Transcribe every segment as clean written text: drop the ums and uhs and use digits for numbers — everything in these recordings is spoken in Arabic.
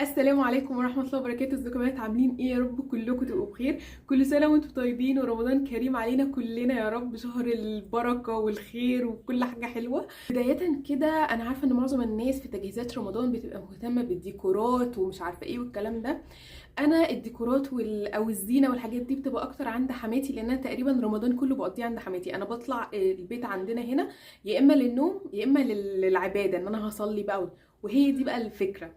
السلام عليكم ورحمة الله وبركاته. ازيكم يا بنات؟ عاملين ايه؟ يا رب كلكم تبقوا بخير. كل سنة وانتم طيبين ورمضان كريم علينا كلنا يا رب، شهر البركة والخير وكل حاجة حلوة. بداية كده، انا عارفة ان معظم الناس في تجهيزات رمضان بتبقى مهتمة بالديكورات ومش عارفة ايه والكلام ده. انا الديكورات او الزينة والحاجات دي بتبقى اكتر عند حماتي، لان انا تقريبا رمضان كله بقضيه عند حماتي. انا بطلع البيت عندنا هنا يا اما للنوم يا اما للعبادة، ان انا هصلي بقى. وهي دي بقى الفكرة،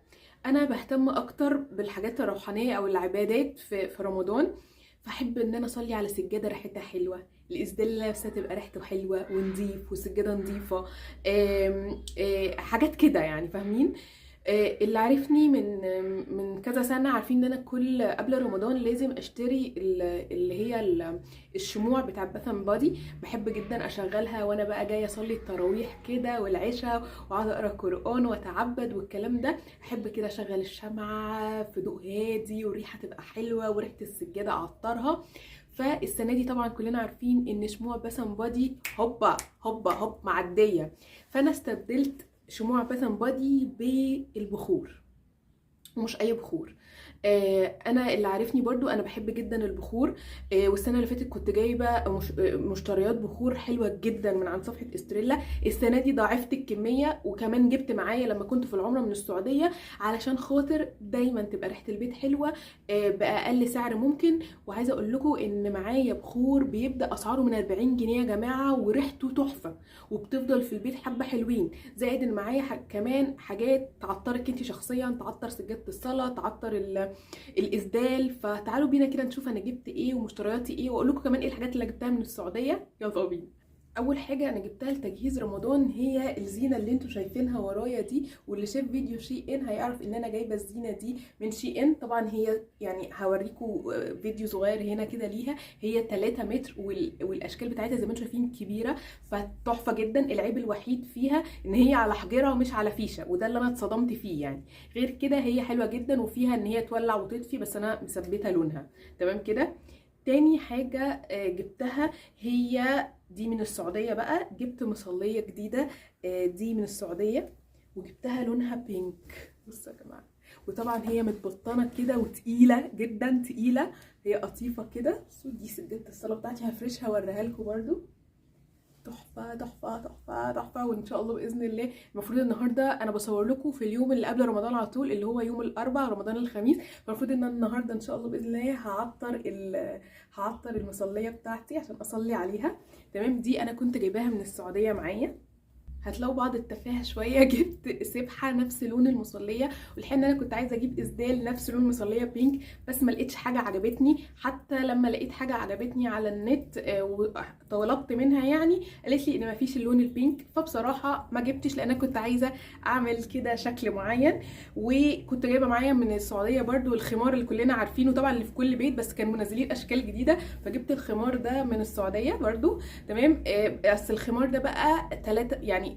انا بهتم اكتر بالحاجات الروحانيه او العبادات في رمضان. فاحب ان انا اصلي على سجاده ريحتها حلوه، الاسدال نفسها تبقى ريحته حلوه ونضيف والسجاده نضيفه. حاجات كده يعني، فاهمين؟ اللي عارفني من كذا سنة عارفين ان انا كل قبل رمضان لازم اشتري اللي هي الشموع بتاع باث اند بادي. بحب جدا اشغلها وانا بقى جايه اصلي التراويح كده والعشاء، واقعد اقرا قران واتعبد والكلام ده. احب كده اشغل الشمعة في ضوء هادي والريحه تبقى حلوه وريحه السجاده اعطرها. فالسنه دي طبعا كلنا عارفين ان شموع باث اند بادي هوبا هوبا هوب معديه. فانا استبدلت شموع باث اند بادي بالبخور، ومش اي بخور. انا اللي عارفني برضو انا بحب جدا البخور. والسنه اللي فاتت كنت جايبه مشتريات بخور حلوه جدا من عند صفحه استريلا. السنه دي ضاعفت الكميه، وكمان جبت معايا لما كنت في العمره من السعوديه، علشان خاطر دايما تبقى ريحه البيت حلوه باقل سعر ممكن. وعايزه اقول لكم ان معايا بخور بيبدا اسعاره من 40 جنيه يا جماعه، وريحته تحفه وبتفضل في البيت حبه حلوين. زائد ان معايا كمان حاجات تعطرك انت شخصيا، تعطر سجاده الصلاه، تعطر الاسدال. فتعالوا بينا كده نشوف انا جبت ايه ومشترياتي ايه، واقول لكم كمان ايه الحاجات اللي جبتها من السعوديه. يلا بينا. اول حاجه انا جبتها لتجهيز رمضان هي الزينه اللي انتوا شايفينها ورايا دي. واللي شاف فيديو شي ان هيعرف ان انا جايبه الزينه دي من شي ان. طبعا هي يعني هوريكم فيديو صغير هنا كده ليها. هي 3 متر والاشكال بتاعتها زي ما انتوا شايفين كبيره، فتحفه جدا. العيب الوحيد فيها ان هي على حجره ومش على فيشه، وده اللي انا اتصدمت فيه يعني. غير كده هي حلوه جدا، وفيها ان هي تولع وتطفي، بس انا مثبته لونها تمام كده. تاني حاجة جبتها هي دي من السعودية بقى. جبت مصلية جديدة دي من السعودية، وجبتها لونها بينك. بصوا يا جماعة، وطبعا هي متبطنة كده وتقيلة جدا، تقيلة. هي قطيفة كده. بصوا دي سجادة الصلاة بتاعتي، هفرشها واوريها لكم برضو. تحفه تحفه تحفه تحفه. وان شاء الله باذن الله، المفروض النهارده انا بصور لكم في اليوم اللي قبل رمضان على طول، اللي هو يوم الاربعاء، رمضان الخميس. فالمفروض ان النهارده ان شاء الله باذن الله هعطر المصليه بتاعتي عشان اصلي عليها. تمام. دي انا كنت جايباها من السعوديه معايا. هتلاقوا بعض التفاهه شويه. جبت سبحه نفس لون المصليه، والحقيقه ان انا كنت عايزه اجيب اسدال نفس لون المصليه بينك، بس ما لقيتش حاجه عجبتني. حتى لما لقيت حاجه عجبتني على النت وطلبت منها يعني، قالت لي ان ما فيش اللون البينك. فبصراحه ما جبتش، لان انا كنت عايزه اعمل كده شكل معين. وكنت جايبه معايا من السعوديه برده الخمار اللي كلنا عارفينه طبعا، اللي في كل بيت، بس كانوا منزلين اشكال جديده، فجبت الخمار ده من السعوديه برده. تمام. بس الخمار ده بقى 3 يعني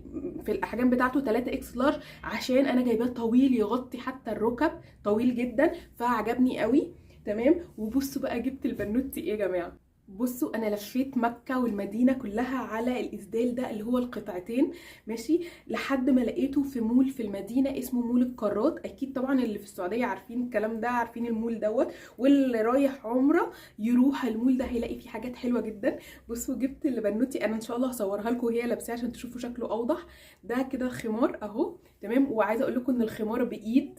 في الاحجام بتاعته 3 اكس لارج، عشان انا جايباه طويل يغطي حتى الركب، طويل جدا، فعجبني قوي. تمام. وبصوا بقى جبت البنوتي ايه يا جماعه. بصوا انا لفيت مكه والمدينه كلها على الاسدال ده، اللي هو القطعتين ماشي، لحد ما لقيته في مول في المدينه اسمه مول القارات. اكيد طبعا اللي في السعوديه عارفين الكلام ده، عارفين المول دوت. واللي رايح عمره يروح المول ده هيلاقي فيه حاجات حلوه جدا. بصوا جبت لبنوتي انا، ان شاء الله هصورها لكم وهي لابساه عشان تشوفوا شكله اوضح. ده كده خمار اهو. تمام. وعايزه اقول لكم ان الخمار بايدين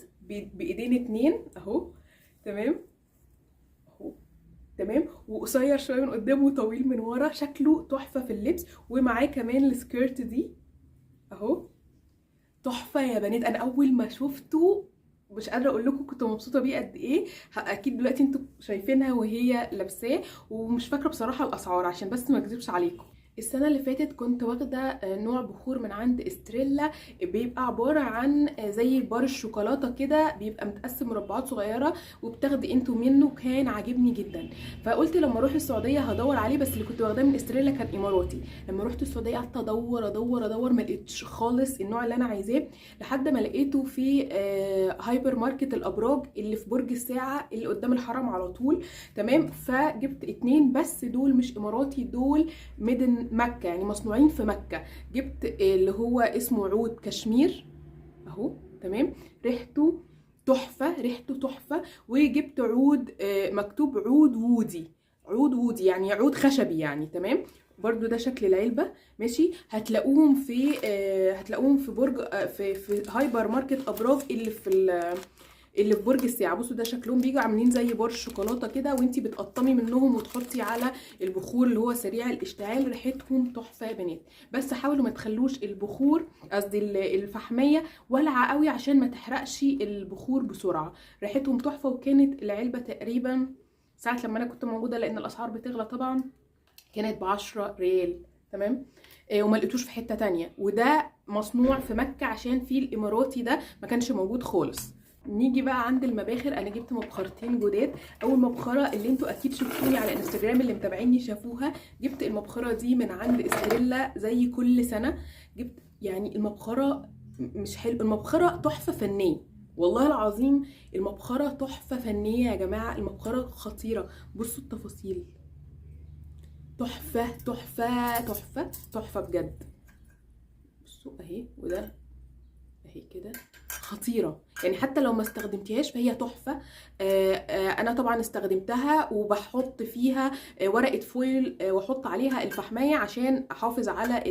2 اهو. تمام اهو. تمام. وقصير شويه من قدام وطويل من ورا، شكله تحفه في اللبس. ومعاه كمان السكيرت دي اهو. تحفه يا بنات. انا اول ما شفته مش قادره اقول لكم كنت مبسوطه بيه قد ايه. اكيد دلوقتي انتوا شايفينها وهي لابساه. ومش فاكره بصراحه الاسعار عشان بس ما اكذبش عليكم. السنه اللي فاتت كنت واخده نوع بخور من عند استريلا، بيبقى عباره عن زي بار الشوكولاته كده، بيبقى متقسم مربعات صغيره، وبتاخدي انتوا منه. كان عاجبني جدا، فقلت لما اروح السعوديه هدور عليه. بس اللي كنت واخداه من استريلا كان اماراتي. لما رحت السعوديه قعدت ادور ادور ادور، ما لقيتش خالص النوع اللي انا عايزاه، لحد ما لقيته في هايبر ماركت الابراج اللي في برج الساعه اللي قدام الحرم على طول. تمام. فجبت 2 بس، دول مش اماراتي، دول ميدن مكه، يعني مصنوعين في مكه. جبت اللي هو اسمه عود كشمير اهو. تمام. ريحته تحفه، ريحته تحفه. وجبت عود مكتوب عود وودي، عود وودي يعني عود خشبي يعني، تمام. برضو ده شكل العلبه، ماشي. هتلاقوهم في برج في هايبر ماركت ابراج اللي في برج الساعه. بصوا ده شكلهم، بيجوا عاملين زي بار شوكولاته كده، وانتي بتقطمي منهم وتحطي على البخور اللي هو سريع الاشتعال. ريحتهم تحفه يا بنات، بس حاولوا ما تخلوش البخور، قصدي الفحميه ولعه قوي عشان ما تحرقش البخور بسرعه. ريحتهم تحفه. وكانت العلبه تقريبا ساعه لما انا كنت موجوده، لان الاسعار بتغلى طبعا، كانت ب10 ريال، تمام. وما لقيتوش في حته تانية. وده مصنوع في مكه، عشان في الاماراتي ده ما كانش موجود خالص. نيجي بقى عند المباخر. انا جبت مبخرتين جداد. اول مبخره اللي انتوا اكيد شفتوني على انستجرام، اللي متابعيني شافوها، جبت المبخره دي من عند استريلا زي كل سنه. جبت يعني المبخره مش حلو، المبخره تحفه فنيه والله العظيم. المبخره تحفه فنيه يا جماعه، المبخره خطيره. بصوا التفاصيل، تحفه تحفه تحفه تحفه بجد. بصوا اهي، وده اهي كده، خطيره يعني. حتى لو ما استخدمتيهاش فهي تحفه. انا طبعا استخدمتها، وبحط فيها ورقه فويل، واحط عليها الفحمايه عشان احافظ على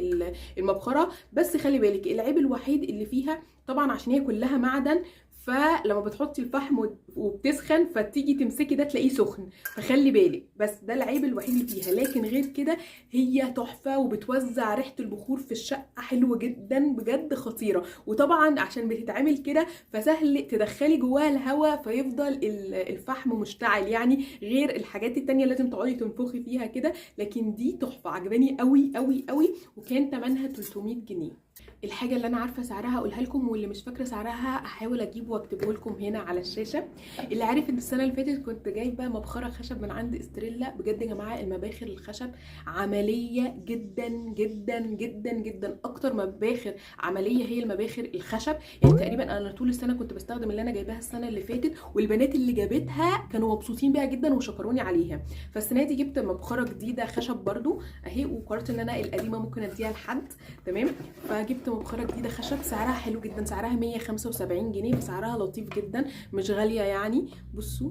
المبخره. بس خلي بالك العيب الوحيد اللي فيها طبعا عشان هي كلها معدن، فلما بتحطي الفحم وبتسخن فتيجي تمسكي ده تلاقيه سخن، فخلي بالك. بس ده العيب الوحيد اللي فيها، لكن غير كده هي تحفه. وبتوزع ريحه البخور في الشقه حلوه جدا بجد، خطيره. وطبعا عشان بتتعمل كده فسهل تدخلي جواها الهواء فيفضل الفحم مشتعل يعني، غير الحاجات التانية لازم تقعدي تنفخي فيها كده. لكن دي تحفه، عجباني قوي قوي قوي. وكان ثمنها 300 جنيه. الحاجه اللي انا عارفه سعرها اقولها لكم، واللي مش فاكره سعرها احاول اجيبه واكتبه لكم هنا على الشاشه. اللي عارف ان السنه اللي فاتت كنت جايبه مبخره خشب من عند استريلا. بجد يا جماعه المباخر الخشب عمليه جدا جدا جدا جدا. اكتر مباخر عمليه هي المباخر الخشب. يعني تقريبا انا طول السنه كنت بستخدم اللي انا جايباها السنه اللي فاتت، والبنات اللي جابتها كانوا مبسوطين بيها جدا وشكروني عليها. فالسنه دي جبت مبخره جديده خشب برده اهي، وقررت ان انا القديمه ممكن اديها لحد، تمام. فجبت مبخره جديده خشب، سعرها حلو جدا، سعرها 175 جنيه، فسعرها لطيف جدا مش غاليه يعني. بصوا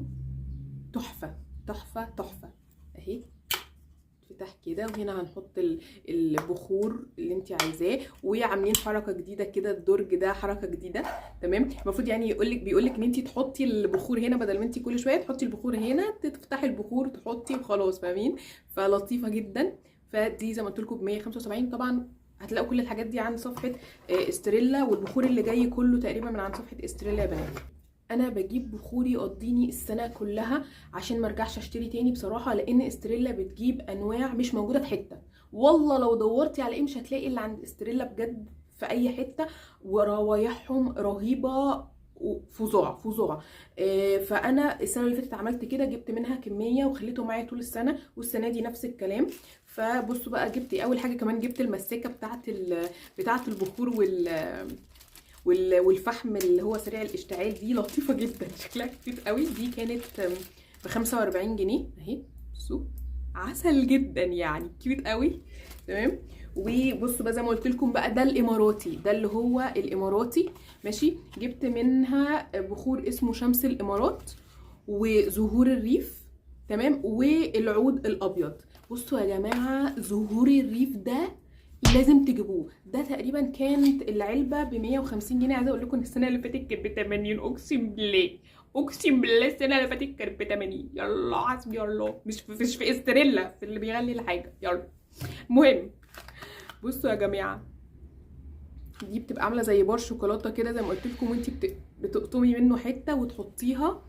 تحفه تحفه تحفه اهي، تفتح كده، وهنا هنحط البخور اللي انت عايزاه. وعاملين حركه جديده كده، الدرج ده حركه جديده، تمام. المفروض يعني بيقولك ان انت تحطي البخور هنا، بدل ما انت كل شويه تحطي البخور هنا، تفتحي البخور تحطي وخلاص، فاهمين؟ فلطيفه جدا. فدي زي ما قلت لكم ب 175. طبعا هتلاقوا كل الحاجات دي عند صفحه استريلا، والبخور اللي جاي كله تقريبا من عند صفحه استريلا يا بنات. انا بجيب بخور يقضيني السنه كلها عشان ما ارجعش اشتري تاني بصراحه، لان استريلا بتجيب انواع مش موجوده في حته. والله لو دورتي على ايه مش هتلاقي اللي عند استريلا بجد في اي حته. وروايحهم رهيبه وفظاع فظاع. فانا السنه اللي فاتت عملت كده، جبت منها كميه وخليته معايا طول السنه، والسنه دي نفس الكلام. فبصوا بقى جبت اول حاجه كمان، جبت المسكه بتاعه البخور والفحم اللي هو سريع الاشتعال. دي لطيفه جدا، شكلها كتير قوي. دي كانت ب 45 جنيه اهي. بصوا عسل جدا يعني، كيوت قوي، تمام. وبصوا بقى زي ما قلت لكم بقى، ده الاماراتي، ده اللي هو الاماراتي، ماشي. جبت منها بخور اسمه شمس الامارات وزهور الريف، تمام. والعود الابيض. بصوا يا جماعه زهور الريف ده لازم تجيبوه. ده تقريبا كانت العلبه ب 150 جنيه. عايزه اقول لكم ان السنه اللي فاتت كانت ب 80. اقسم بالله، اقسم بالله السنه اللي فاتت كانت ب 80. يلا حسبي الله. مش في استريلا، في اللي بيغلي الحاجه. يلا المهم، بصوا يا جماعه، دي بتبقى عامله زي بار شوكولاته كده زي ما قلت لكم، وانتي بتقطمي منه حته وتحطيها.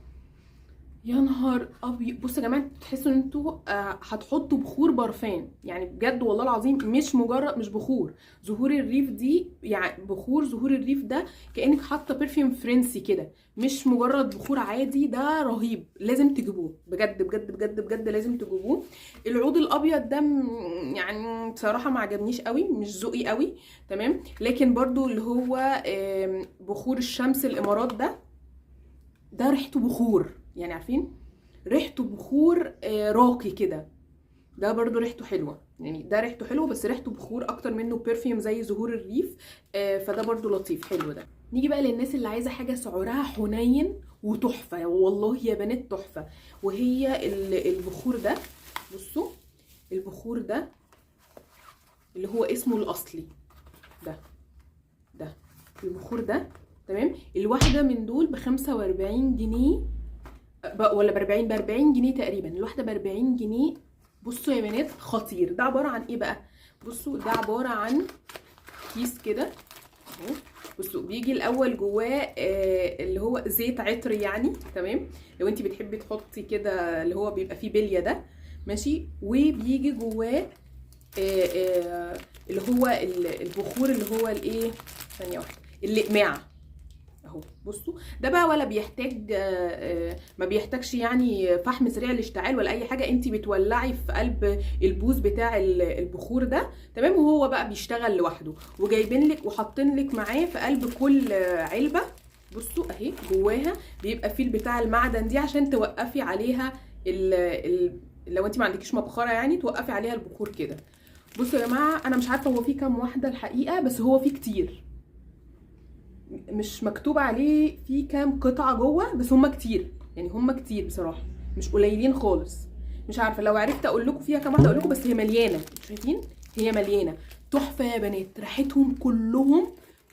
يا نهار ابيض. بصوا يا جماعه، تحسوا ان انتوا هتحطوا بخور برفان يعني، بجد والله العظيم. مش مجرد مش بخور زهور الريف دي يعني، بخور زهور الريف ده كانك حاطه برفيوم فرنسي كده، مش مجرد بخور عادي. ده رهيب، لازم تجيبوه بجد بجد بجد بجد، لازم تجيبوه. العود الابيض ده يعني بصراحه ما عجبنيش قوي، مش ذوقي قوي، تمام. لكن برضو اللي هو بخور الشمس الامارات ده ريحته بخور يعني، عارفين ريحته بخور راقي كده. ده برضو ريحته حلوه يعني، ده ريحته حلوه بس ريحته بخور اكتر منه برفيوم زي زهور الريف. فده برضو لطيف حلو ده. نيجي بقى للناس اللي عايزه حاجه سعرها حنين وتحفه، والله يا بنات تحفه، وهي البخور ده. بصوا البخور ده اللي هو اسمه الاصلي ده البخور ده، تمام. الواحده من دول ب 45 جنيه ولا ب 40 جنيه تقريبا، الواحده ب 40 جنيه. بصوا يا بنات خطير. ده عباره عن ايه بقى؟ بصوا ده عباره عن كيس كده اهو. بصوا بيجي الاول جواه اللي هو زيت عطر يعني، تمام. لو انت بتحبي تحطي كده اللي هو بيبقى فيه بليه ده، ماشي. وبيجي جواه اللي هو البخور اللي هو الايه، ثانيه واحده، الاقماع اهو. بصوا ده بقى ولا بيحتاج ما بيحتاجش يعني فحم سريع الاشتعال ولا اي حاجه، انت بتولعي في قلب البوز بتاع البخور ده، تمام. وهو بقى بيشتغل لوحده، وجايبين لك وحاطين لك معاه في قلب كل علبه. بصوا اهي جواها بيبقى فيه بتاع المعدن دي عشان توقفي عليها لو انت ما عندكيش مبخره يعني توقفي عليها البخور كده. بصوا يا جماعه انا مش عارفه هو فيه كام واحده الحقيقه، بس هو فيه كتير، مش مكتوب عليه فيه كام قطعه جوه، بس هم كتير يعني، هم كتير بصراحه، مش قليلين خالص. مش عارفه لو عرفت اقول لكم فيها كام واحده اقول لكم، بس هي مليانه، شايفين هي مليانه. تحفه يا بنات، ريحتهم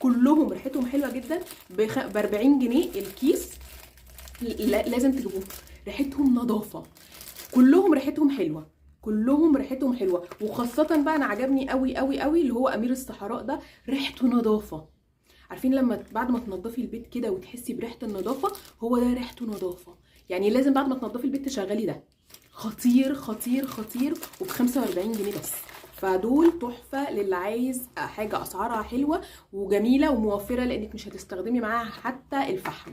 كلهم ريحتهم حلوه جدا. ب 40 جنيه الكيس، لازم تجيبوه. ريحتهم نظافه، كلهم ريحتهم حلوه، كلهم ريحتهم حلوه. وخاصه بقى انا عجبني قوي قوي قوي اللي هو امير الصحراء ده، ريحته نظافه. عارفين لما بعد ما تنضفي البيت كده وتحسي بريحه النظافه، هو ده ريحته نظافه يعني. لازم بعد ما تنضفي البيت تشغلي ده. خطير خطير خطير، وب 45 جنيه بس. فدول تحفه للي عايز حاجه اسعارها حلوه وجميله وموفره، لانك مش هتستخدمي معاها حتى الفحم.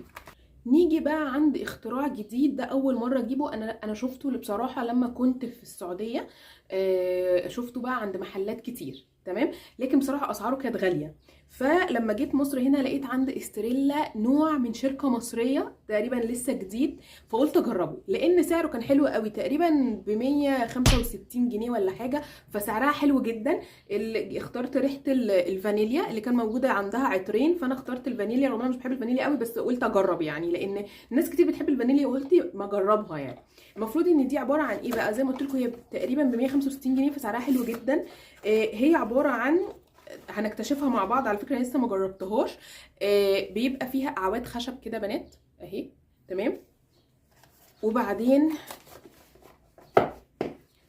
نيجي بقى عند اختراع جديد، ده اول مره اجيبه. انا شفته اللي بصراحه لما كنت في السعوديه، شفته بقى عند محلات كتير، تمام. لكن بصراحه اسعاره كانت غاليه. فلما جيت مصر هنا لقيت عند استريلا نوع من شركه مصريه تقريبا لسه جديد، فقلت اجربه لان سعره كان حلو قوي، تقريبا ب 165 جنيه ولا حاجه، فسعرها حلو جدا. اللي اخترت ريحه الفانيليا اللي كان موجوده عندها عطرين، فانا اخترت الفانيليا رغم انا مش بحب الفانيليا قوي، بس قلت اجرب يعني، لان ناس كتير بتحب الفانيليا وقلت ما اجربها يعني. المفروض ان دي عباره عن ايه بقى؟ زي ما قلت لكم هي تقريبا ب 165 جنيه، فسعرها حلو جدا. هي عباره عن، هنكتشفها مع بعض على فكره، لسه ما جربتهاش. بيبقى فيها اعواد خشب كده بنات اهي، تمام. وبعدين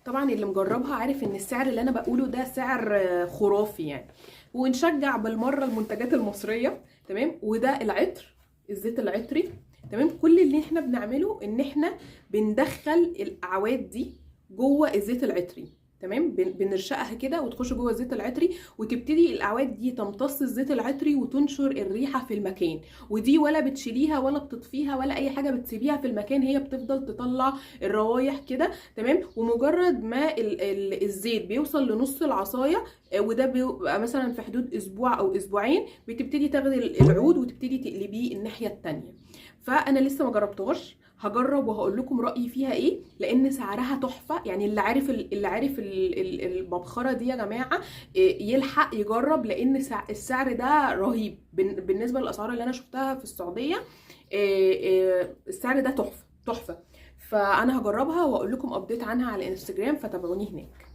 طبعا اللي مجربها عارف ان السعر اللي انا بقوله ده سعر خرافي يعني. ونشجع بالمره المنتجات المصريه، تمام. وده العطر، الزيت العطري، تمام. كل اللي احنا بنعمله ان احنا بندخل الاعواد دي جوه الزيت العطري، تمام. بنرشقها كده وتخش جوه الزيت العطري، وتبتدي الاعواد دي تمتص الزيت العطري وتنشر الريحه في المكان. ودي ولا بتشيليها ولا بتطفيها ولا اي حاجه، بتسيبيها في المكان هي بتفضل تطلع الروايح كده، تمام. ومجرد ما الزيت بيوصل لنص العصايه، وده بيبقى مثلا في حدود اسبوع او اسبوعين، بتبتدي تاخدي العود وتبتدي تقلبيه الناحيه الثانيه. فانا لسه ما جربتهاش، هجرب وهقول لكم رايي فيها ايه، لان سعرها تحفه يعني. اللي عارف المبخره دي يا جماعه يلحق يجرب، لان السعر ده رهيب بالنسبه للاسعار اللي انا شفتها في السعوديه. السعر ده تحفه تحفه. فانا هجربها واقول لكم ابديت عنها على الانستجرام، فتابعوني هناك.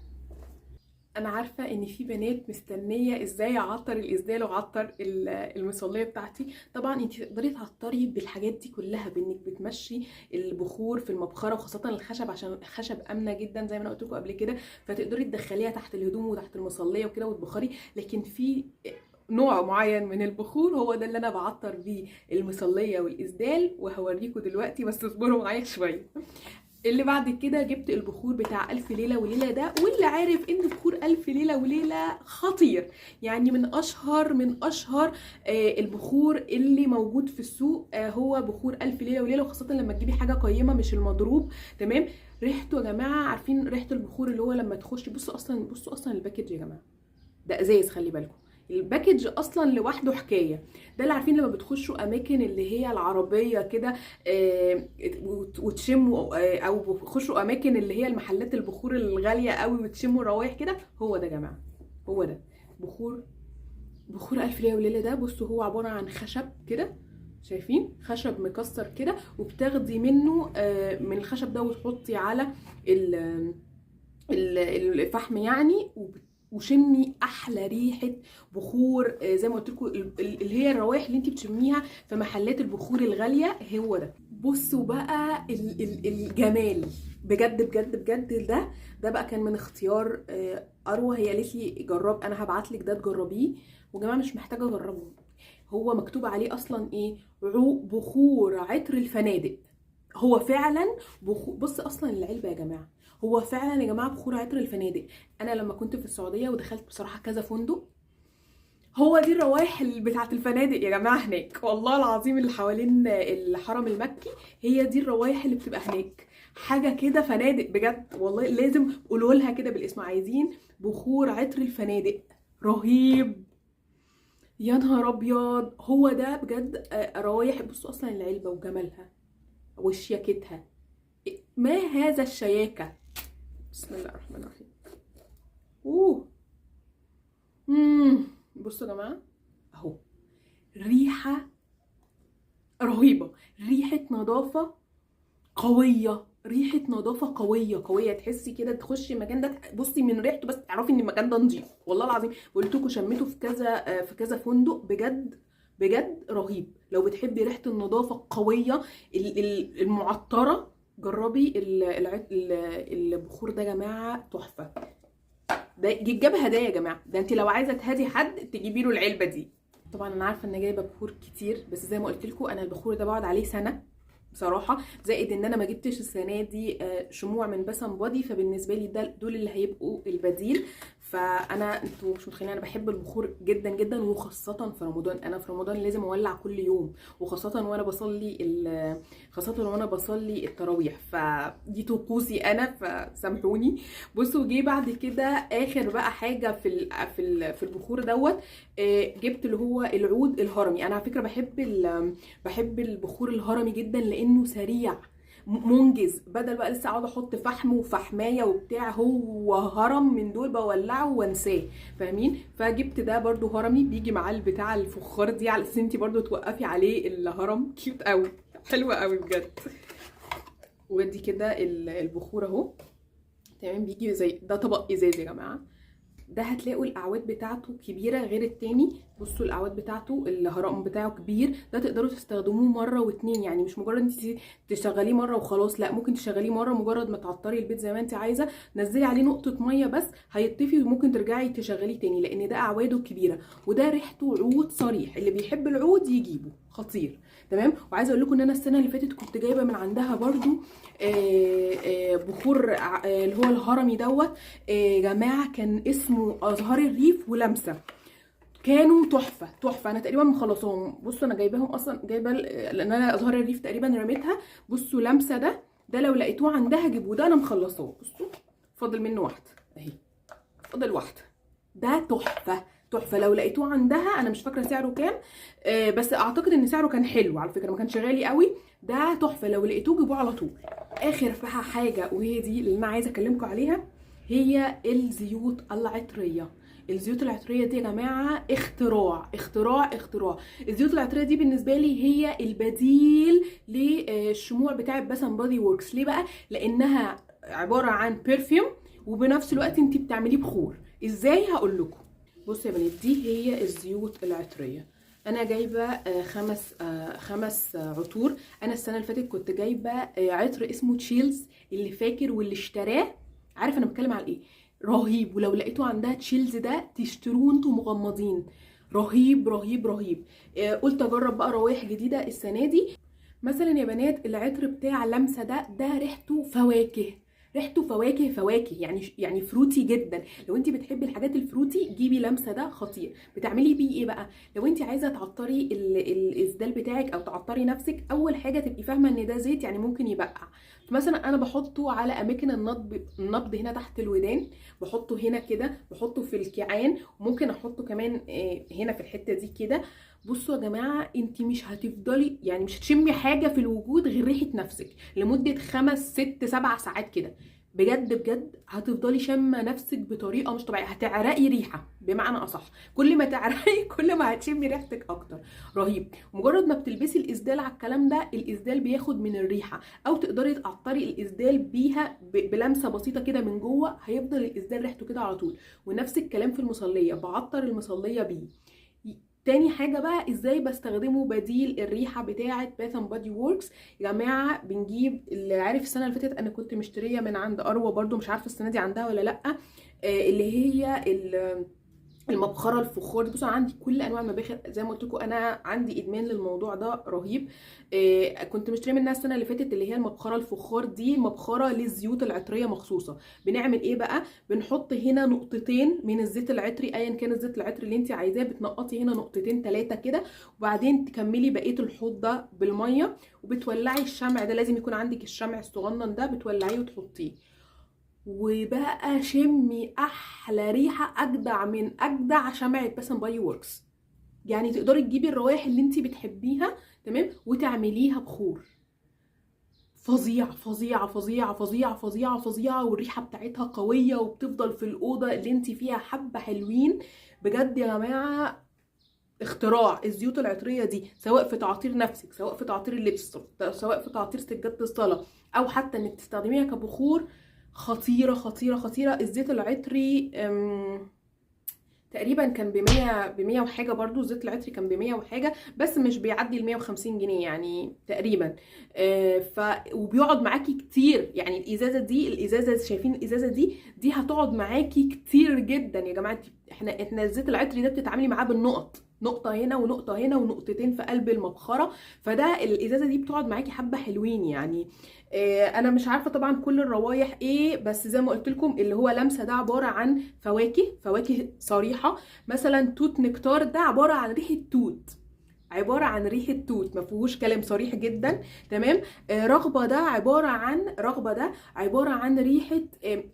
انا عارفه ان في بنات مستنيه ازاي اعطر الاسدال واعطر المصليه بتاعتي. طبعا انت تقدري تعطري بالحاجات دي كلها بانك بتمشي البخور في المبخره، وخاصه الخشب عشان الخشب امنه جدا زي ما انا قلت لكم قبل كده، فتقدري تدخليها تحت الهدوم وتحت المصليه وكده وتبخري. لكن في نوع معين من البخور هو ده اللي انا بعطر بيه المصليه والاسدال، وهوريكم دلوقتي، بس اصبروا معايا شويه. اللي بعد كده جبت البخور بتاع ألف ليلة وليلة ده، واللي عارف ان بخور ألف ليلة وليلة خطير يعني، من اشهر البخور اللي موجود في السوق. هو بخور ألف ليلة وليلة، وخاصة لما تجيبي حاجة قيمة مش المضروب، تمام. ريحته يا جماعة، عارفين ريحة البخور اللي هو لما تخشي، بصوا اصلا الباكج يا جماعة ده ازاز، خلي بالكم الباكج اصلا لوحده حكايه. ده اللي عارفين لما بتخشوا اماكن اللي هي العربيه كده وتشموا، او بتخشوا اماكن اللي هي المحلات البخور الغاليه قوي وتشموا روايح كده، هو ده يا جماعه، هو ده بخور بخور الف ليله وليله ده بصوا هو عباره عن خشب كده، شايفين؟ خشب مكسر كده، وبتاخدي منه من الخشب ده وتحطي على الفحم يعني، وشمي احلى ريحه بخور. زي ما قلت لكم اللي هي الروائح اللي انت بتشميها في محلات البخور الغاليه، هو ده. بصوا بقى الجمال بجد بجد بجد. ده بقى كان من اختيار اروى، هي قالت لي جرب، انا هبعت لك ده تجربيه. وجماعه مش محتاجه اجربه، هو مكتوب عليه اصلا ايه؟ بخور عطر الفنادق. هو فعلا بخور. بص اصلا العلبه يا جماعه، هو فعلا يا جماعه بخور عطر الفنادق. انا لما كنت في السعوديه ودخلت بصراحه كذا فندق، هو دي الروائح بتاعه الفنادق يا جماعه هناك، والله العظيم اللي حوالين الحرم المكي هي دي الروائح اللي بتبقى هناك. حاجه كده فنادق بجد والله، لازم قولوا لها كده بالاسم، عايزين بخور عطر الفنادق. رهيب يا نهار ابيض. هو ده بجد روايح. بصوا اصلا العلبه وجمالها وشياكتها، ما هذا الشياكه. بسم الله الرحمن الرحيم. اوه بصوا يا جماعه اهو، ريحه رهيبه، ريحه نظافه قويه، ريحه نظافه قويه قويه. تحسي كده تخشي المكان ده، بصي من ريحته بس تعرفي ان المكان ده نظيف. والله العظيم قلت لكم شميته في كذا فندق، بجد بجد رهيب. لو بتحبي ريحه النظافه القويه المعطره، جربي البخور ده يا جماعه، تحفه. ده يتجاب هدايا يا جماعه، ده انت لو عايزه تهدي حد تجيبي له العلبه دي. طبعا انا عارفه ان جايبه بخور كتير، بس زي ما قلت لكم انا البخور ده بقعد عليه سنه بصراحه، زائد ان انا ما جبتش السنه دي شموع من بسم بادي، فبالنسبه لي دول اللي هيبقوا البديل. فانا انتوا مش متخيلين انا بحب البخور جدا جدا، وخاصه في رمضان. انا في رمضان لازم اولع كل يوم، وخاصه وانا بصلي التراويح، فدي طقوسي انا، فسامحوني. بصوا جه بعد كده اخر بقى حاجه في البخور دوت، جبت اللي هو العود الهرمي. انا على فكره بحب البخور الهرمي جدا، لانه سريع منجز، بدل بقى لسه اقعد احط فحم وفحمايه وبتاع، هو هرم من دول بولعه وانساه، فاهمين؟ فجبت ده برضو هرمي، بيجي معاه البتاع الفخار دي، على اساس انتي برضو توقفي عليه الهرم. كيوت قوي، حلوه قوي بجد. ودي كده البخور اهو، تمام. بيجي زي ده طبق ازاز يا جماعه. ده هتلاقوا الاعواد بتاعته كبيره غير التاني. بصوا الاعواد بتاعته الهرم بتاعه كبير، ده تقدروا تستخدموه مره واتنين، يعني مش مجرد انت تشغليه مره وخلاص، لا، ممكن تشغليه مره مجرد ما تعطري البيت زي ما انت عايزه، نزلي عليه نقطه ميه بس هيطفي، وممكن ترجعي تشغليه تاني، لان ده اعواده كبيره. وده ريحته عود صريح، اللي بيحب العود يجيبه، خطير. تمام. وعايزه اقول لكم ان انا السنه اللي فاتت كنت جايبه من عندها برضو بخور اللي هو الهرمي دوت جماعه، كان اسمه ازهار الريف ولمسه، كانوا تحفه تحفه. انا تقريبا مخلصاهم. بصوا انا جايباهم اصلا، جايبه لان انا ازهار الريف تقريبا رميتها. بصوا لمسه ده لو لقيتوه عندها جيبوه، ده انا مخلصاه. بصوا فاضل منه واحده اهي، فاضل واحده. ده تحفه تحفه، لو لقيتوه عندها. انا مش فاكره سعره كام، بس اعتقد ان سعره كان حلو على فكره، ما كانش غالي قوي. ده تحفه، لو لقيتوه جيبوه على طول. اخر بقى حاجه، وهي دي اللي انا عايزه اكلمكم عليها، هي الزيوت العطريه. الزيوت العطريه دي يا جماعه اختراع اختراع اختراع. الزيوت العطريه دي بالنسبه لي هي البديل للشموع بتاعه بسم بادي ووركس. ليه بقى؟ لانها عباره عن برفيوم، وبنفس الوقت انت بتعمليه بخور. ازاي؟ هقول لكم. بصوا يا بنات، دي هي الزيوت العطريه. انا جايبه خمس عطور. انا السنه اللي فاتت كنت جايبه عطر اسمه تشيلز، اللي فاكر واللي اشتراه عارف انا بتكلم على ايه. رهيب، ولو لقيتوا عندها تشيلز ده تشتروه انتوا مغمضين. رهيب رهيب رهيب. قلت اجرب بقى روايح جديده السنه دي. مثلا يا بنات العطر بتاع لمسه ده ريحته فواكه، ريحته فواكه فواكه، يعني فروتي جدا. لو انت بتحبي الحاجات الفروتي جيبي لمسه، ده خطير. بتعملي بيه ايه بقى؟ لو انت عايزه تعطري الاسدال بتاعك او تعطري نفسك، اول حاجه تبقي فاهمه ان ده زيت، يعني ممكن يبقع. مثلا انا بحطه على اماكن النبض هنا تحت الودان، بحطه هنا كده، بحطه في الكيعان، وممكن احطه كمان هنا في الحته دي كده. بصوا يا جماعه، انت مش هتفضلي يعني مش هتشمي حاجه في الوجود غير ريحه نفسك لمده 5 6 7 ساعات كده. بجد بجد هتفضلي شامه نفسك بطريقه مش طبيعيه، هتعرقي ريحه بمعنى اصح، كل ما تعرقي كل ما هتشمي ريحتك اكتر. رهيب. مجرد ما بتلبسي الاسدال على الكلام ده، الاسدال بياخد من الريحه، او تقدري تقطري الاسدال بيها بلمسه بسيطه كده من جوه، هيفضل الاسدال ريحته كده على طول. ونفس الكلام في المصليه، بعطر المصليه بيه. تاني حاجه بقى ازاي بستخدمه بديل الريحه بتاعه باث اند بادي ووركس. يا جماعه بنجيب، اللي عارف السنه اللي فاتت انا كنت مشتريه من عند اروى برضو، مش عارفه السنه دي عندها ولا لا، اللي هي المبخره الفخار دي. بصوا انا عندي كل انواع المباخر، زي ما قلت لكم انا عندي ادمان للموضوع ده رهيب. كنت مشتريه منها السنه اللي فاتت، اللي هي المبخره الفخار دي، مبخره للزيوت العطريه مخصوصه. بنعمل ايه بقى؟ بنحط هنا نقطتين من الزيت العطري، ايا كان الزيت العطري اللي انت عايزاه، بتنقطي هنا نقطتين 3 كده، وبعدين تكملي بقيه الحوض ده بالميه، وبتولعي الشمع ده، لازم يكون عندك الشمع الصغنن ده، بتولعيه وتحطيه. وبقى شمي احلى ريحه، اجدع من اجدع شمعة باث اند بادي ووركس. يعني تقدري تجيبي الروائح اللي انت بتحبيها تمام وتعمليها بخور. فظيعه فظيعه فظيعه فظيعه فظيعه فظيعه، والريحه بتاعتها قويه، وبتفضل في الاوضه اللي انت فيها حبه حلوين. بجد يا جماعه اختراع الزيوت العطريه دي، سواء في تعطير نفسك، سواء في تعطير اللبس، سواء في تعطير سجاده الصلاه، او حتى انك تستخدميها كبخور. خطيره خطيره خطيره. الزيت العطري تقريبا كان ب100 وحاجه، برضو الزيت العطري كان ب100 وحاجه، بس مش بيعدي ال150 جنيه يعني تقريبا. وبيقعد معاكي كتير. يعني الازازه شايفين الازازه دي هتقعد معاكي كتير جدا يا جماعه. احنا الزيت العطري ده بتتعاملي معاه بالنقط، نقطه هنا ونقطه هنا ونقطتين في قلب المبخره، فده الازازه دي بتقعد معاكي حبه حلوين يعني. انا مش عارفه طبعا كل الروايح ايه، بس زي ما قلت لكم اللي هو لمسه ده عباره عن فواكه صريحه. مثلا توت نكتار ده عباره عن ريحه توت، عباره عن ريحه توت، ما فيهوش كلام، صريح جدا تمام. رغبه ده عباره عن ريحه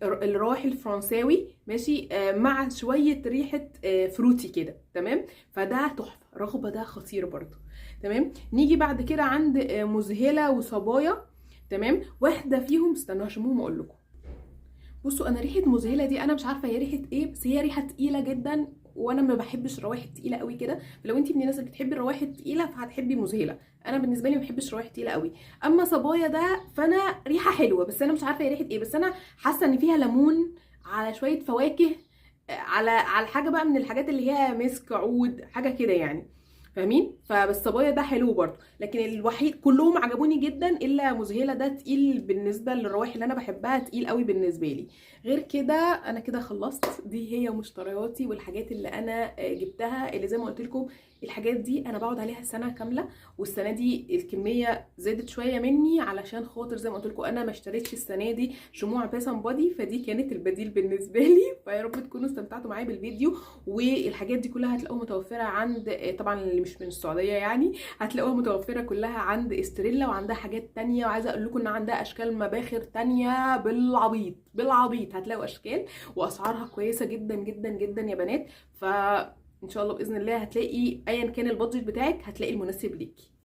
الروائح الفرنساوي ماشي، مع شويه ريحه فروتي كده تمام. فده تحفه، رغبه ده خطير برضو تمام. نيجي بعد كده عند مذهله وصبايا تمام. واحده فيهم استنوا هشموهم اقول لكم. بصوا انا ريحه مذهله دي انا مش عارفه هي ريحه ايه، بس هي ريحه تقيله جدا، وانا ما بحبش الروائح التقيله قوي كده. فلو انت من الناس اللي بتحبي الروائح التقيله فهتحبي مذهله. انا بالنسبه لي ما بحبش الروائح التقيله قوي. اما صبايا ده فانا ريحه حلوه، بس انا مش عارفه هي ريحه ايه، بس انا حاسه ان فيها ليمون على شويه فواكه، على حاجه بقى من الحاجات اللي هي مسك، عود، حاجه كده يعني، فاهمين؟ فبس صبايا ده حلو برضه، لكن الوحيد كلهم عجبوني جدا الا مذهله، ده تقيل بالنسبه للروائح اللي انا بحبها، تقيل قوي بالنسبه لي. غير كده انا كده خلصت. دي هي مشترياتي والحاجات اللي انا جبتها، اللي زي ما قلت لكم الحاجات دي انا بقعد عليها سنه كامله، والسنه دي الكميه زادت شويه مني علشان خاطر زي ما قلت لكم انا ما اشتريتش السنه دي شموع باث اند بادي، فدي كانت البديل بالنسبه لي. فيا رب تكونوا استمتعتوا معايا بالفيديو. والحاجات دي كلها هتلاقوها متوفره عند، طبعا اللي مش من السعوديه يعني، هتلاقوها متوفره كلها عند استريلا، وعندها حاجات تانية. وعايزه اقول لكم ان عندها اشكال مباخر تانية بالعبيط بالعبيط، هتلاقوا اشكال واسعارها كويسه جدا جدا جدا يا بنات. فان شاء الله باذن الله هتلاقي ايا كان البادجت بتاعك هتلاقي المناسب ليكي.